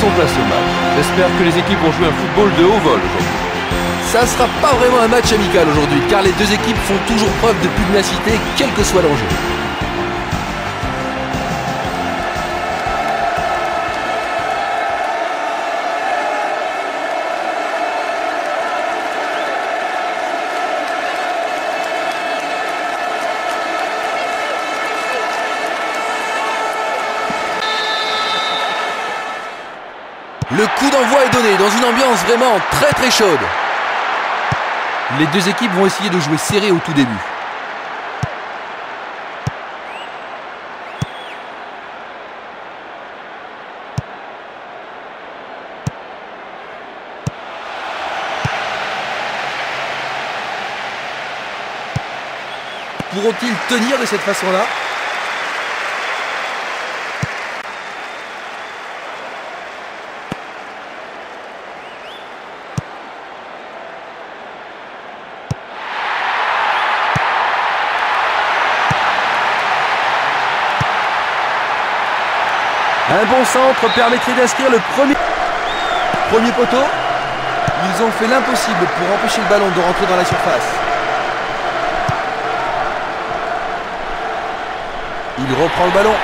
son place au match. J'espère que les équipes vont jouer un football de haut vol aujourd'hui. Ça sera pas vraiment un match amical aujourd'hui, car les deux équipes font toujours preuve de pugnacité, quel que soit l'enjeu. Le coup d'envoi est donné dans une ambiance vraiment très chaude. Les deux équipes vont essayer de jouer serré au tout début. Pourront-ils tenir de cette façon-là ? Un bon centre permettrait d'inscrire le premier poteau. Ils ont fait l'impossible pour empêcher le ballon de rentrer dans la surface. Il reprend le ballon.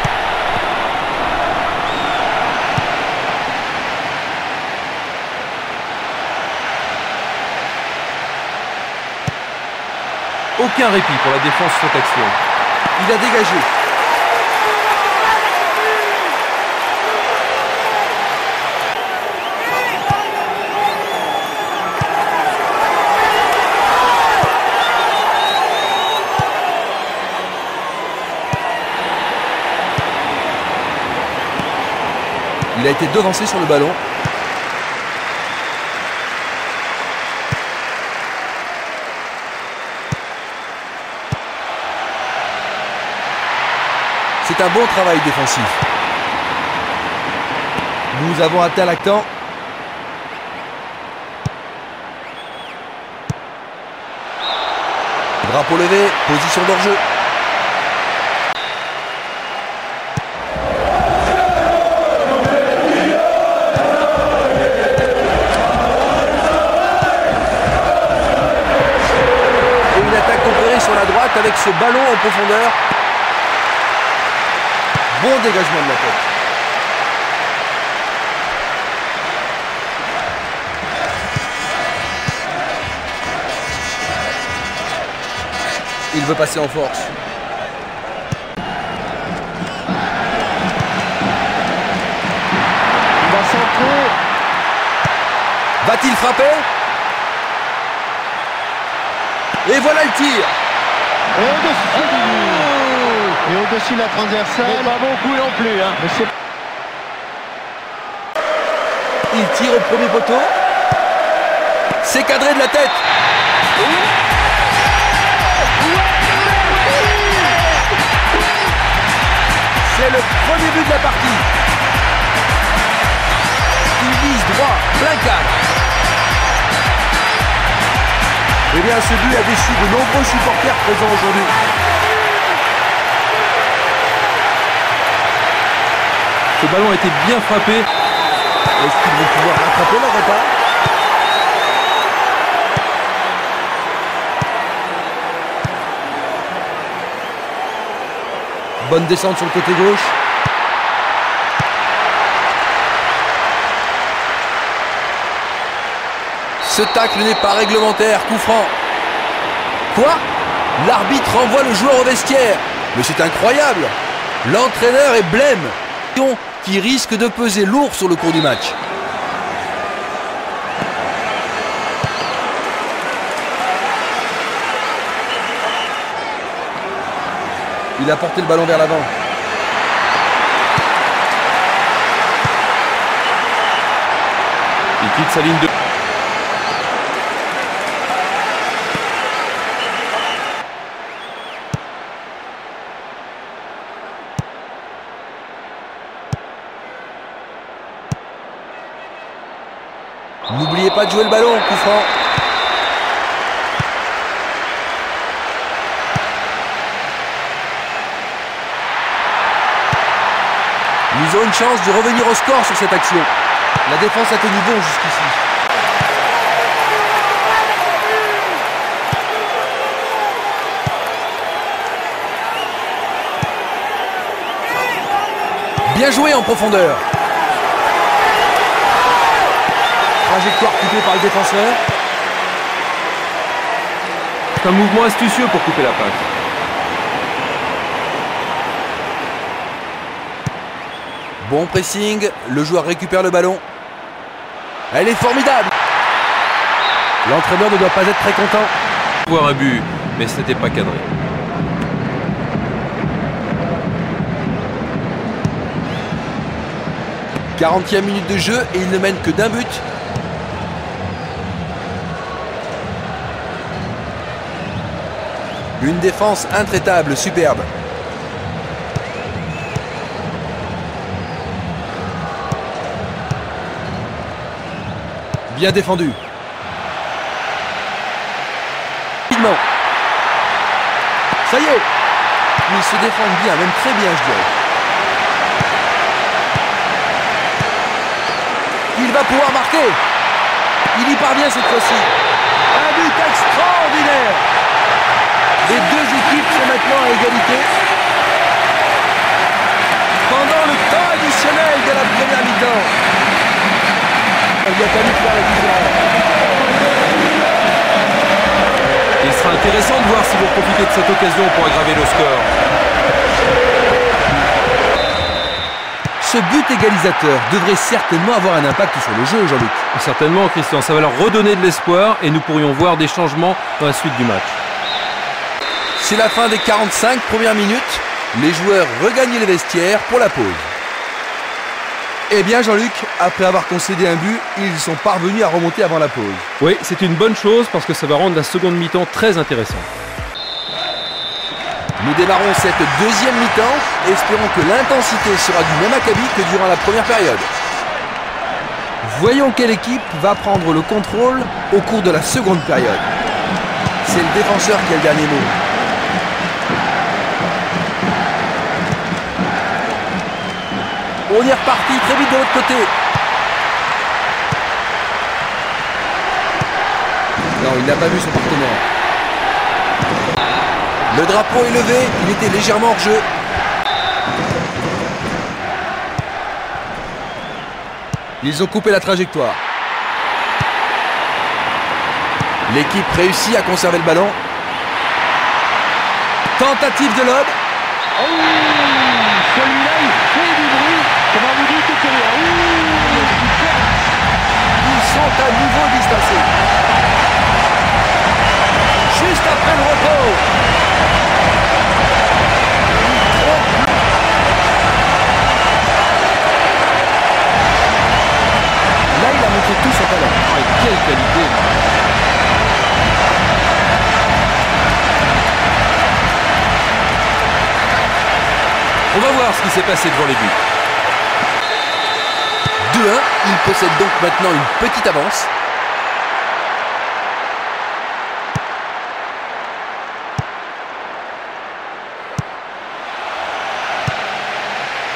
Aucun répit pour la défense sur cette action. Il a dégagé. Il a été devancé sur le ballon. C'est un bon travail défensif. Nous avons atteint l'actant. Drapeau levé, position d'hors-jeu. Sur la droite avec ce ballon en profondeur. Bon dégagement de la tête. Il veut passer en force. Il va centrer. Va-t-il frapper? Et voilà le tir. Et au-dessus de la transversale. Mais pas beaucoup non plus. Hein. Il tire au premier poteau. C'est cadré de la tête. C'est le premier but de la partie. Il vise droit, plein cadre. Eh bien, ce but a déçu de nombreux supporters présents aujourd'hui. Ce ballon a été bien frappé. Est-ce qu'ils vont pouvoir rattraper leur retard? Bonne descente sur le côté gauche. Ce tacle n'est pas réglementaire, coup franc. Quoi? L'arbitre renvoie le joueur au vestiaire. Mais c'est incroyable. L'entraîneur est blême. Qui risque de peser lourd sur le cours du match. Il a porté le ballon vers l'avant. Il quitte sa ligne de... N'oubliez pas de jouer le ballon, coup franc. Ils ont une chance de revenir au score sur cette action. La défense a tenu bon jusqu'ici. Bien joué en profondeur. Trajectoire coupée par le défenseur. C'est un mouvement astucieux pour couper la passe. Bon pressing, le joueur récupère le ballon. Elle est formidable. L'entraîneur ne doit pas être très content. Voir un but, mais ce n'était pas cadré. « 40e minute de jeu et il ne mène que d'un but. Une défense intraitable, superbe. Bien défendu. Rapidement. Ça y est. Ils se défendent bien, même très bien, je dirais. Il va pouvoir marquer. Il y parvient cette fois-ci. Un but extraordinaire. Les deux équipes sont maintenant à égalité. Pendant le temps additionnel de la première mi-temps. Il a fallu faire la différence. Il sera intéressant de voir si vous profitez de cette occasion pour aggraver le score. Ce but égalisateur devrait certainement avoir un impact sur le jeu, Jean-Luc. Certainement, Christian, ça va leur redonner de l'espoir et nous pourrions voir des changements dans la suite du match. C'est la fin des 45 premières minutes. Les joueurs regagnent les vestiaires pour la pause. Eh bien, Jean-Luc, après avoir concédé un but, ils sont parvenus à remonter avant la pause. Oui, c'est une bonne chose parce que ça va rendre la seconde mi-temps très intéressante. Nous démarrons cette deuxième mi-temps. Espérons que l'intensité sera du même acabit que durant la première période. Voyons quelle équipe va prendre le contrôle au cours de la seconde période. C'est le défenseur qui a le dernier mot. On est reparti très vite de l'autre côté. Non, il n'a pas vu son partenaire. Le drapeau est levé, il était légèrement hors jeu. Ils ont coupé la trajectoire. L'équipe réussit à conserver le ballon. Tentative de lob. Oh, celui-là, il fait du bruit. Comment vous dites que Ils sont à nouveau distancés. Juste après le repos. Là, il a montré tout son talent. Oh, et quelle qualité! On va voir ce qui s'est passé devant les buts. 2-1, il possède donc maintenant une petite avance.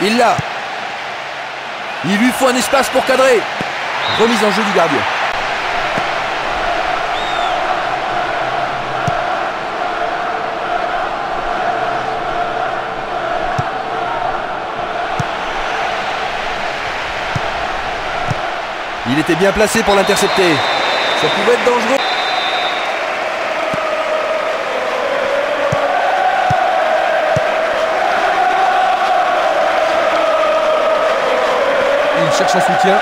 Il l'a. Il lui faut un espace pour cadrer. Remise en jeu du gardien. Il était bien placé pour l'intercepter. Ça pouvait être dangereux. Il cherche son soutien.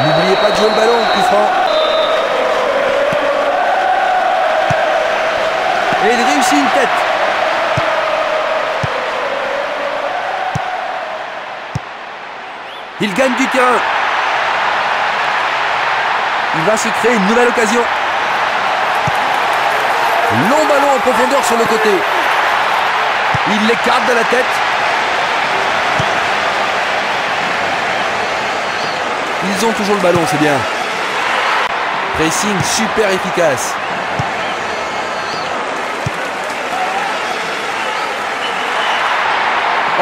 N'oubliez pas de jouer le ballon, coup franc. Et il réussit une tête. Il gagne du terrain. Il va se créer une nouvelle occasion. Long ballon en profondeur sur le côté. Il l'écarte de la tête. Ils ont toujours le ballon, c'est bien. Pressing super efficace.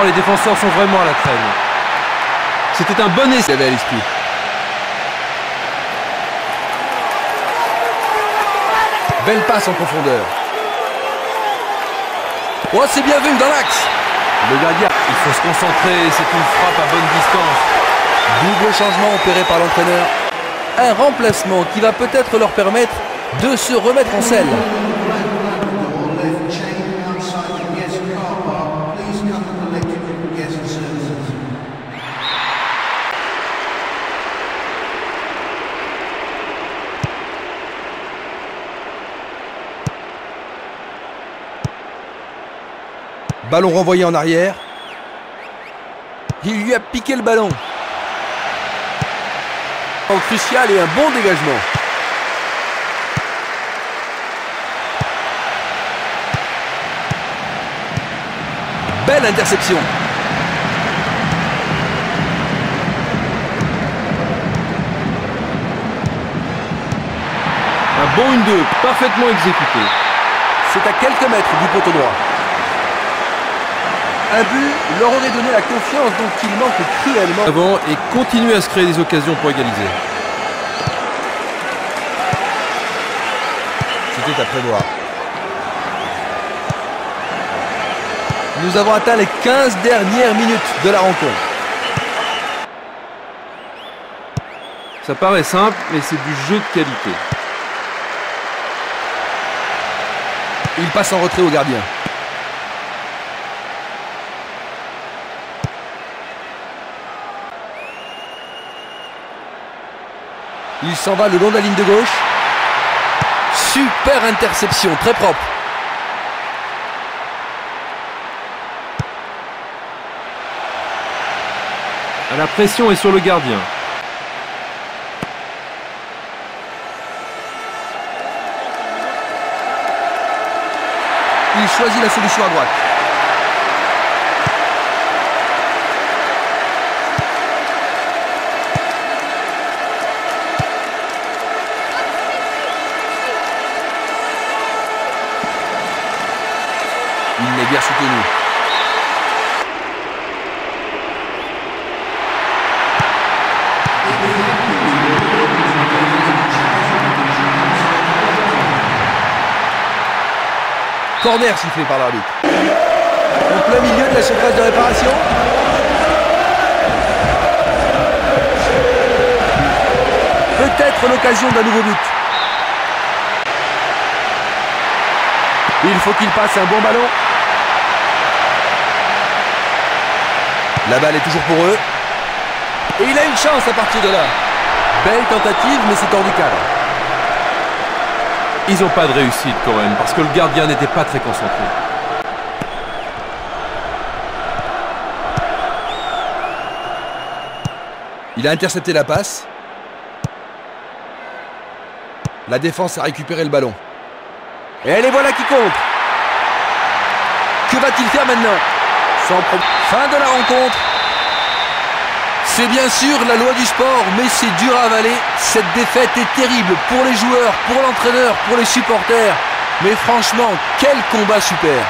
Oh, les défenseurs sont vraiment à la traîne. C'était un bon essai. Il avait à l'esprit. Belle passe en profondeur. Oh, c'est bien vu dans l'axe. Le gardien, il faut se concentrer, c'est une frappe à bonne distance. Double changement opéré par l'entraîneur. Un remplacement qui va peut-être leur permettre de se remettre en selle. Ballon renvoyé en arrière. Il lui a piqué le ballon. En crucial et un bon dégagement. Belle interception. Un bon 1-2, parfaitement exécuté. C'est à quelques mètres du poteau droit. Un but leur aurait donné la confiance dont il manque cruellement. Avant et continuer à se créer des occasions pour égaliser. C'était à prévoir. Nous avons atteint les 15 dernières minutes de la rencontre. Ça paraît simple, mais c'est du jeu de qualité. Il passe en retrait au gardien. Il s'en va le long de la ligne de gauche. Super interception, très propre. La pression est sur le gardien. Il choisit la solution à droite. Il est bien soutenu. Corner sifflé par l'arbitre. En plein milieu de la surface de réparation. Peut-être l'occasion d'un nouveau but. Il faut qu'il passe un bon ballon. La balle est toujours pour eux. Et il a une chance à partir de là. Belle tentative, mais c'est hors du cadre. Ils n'ont pas de réussite quand même, parce que le gardien n'était pas très concentré. Il a intercepté la passe. La défense a récupéré le ballon. Et les voilà qui contre. Que va-t-il faire maintenant? Sans problème. Fin de la rencontre. C'est bien sûr la loi du sport, mais c'est dur à avaler. Cette défaite est terrible pour les joueurs, pour l'entraîneur, pour les supporters. Mais franchement, quel combat super!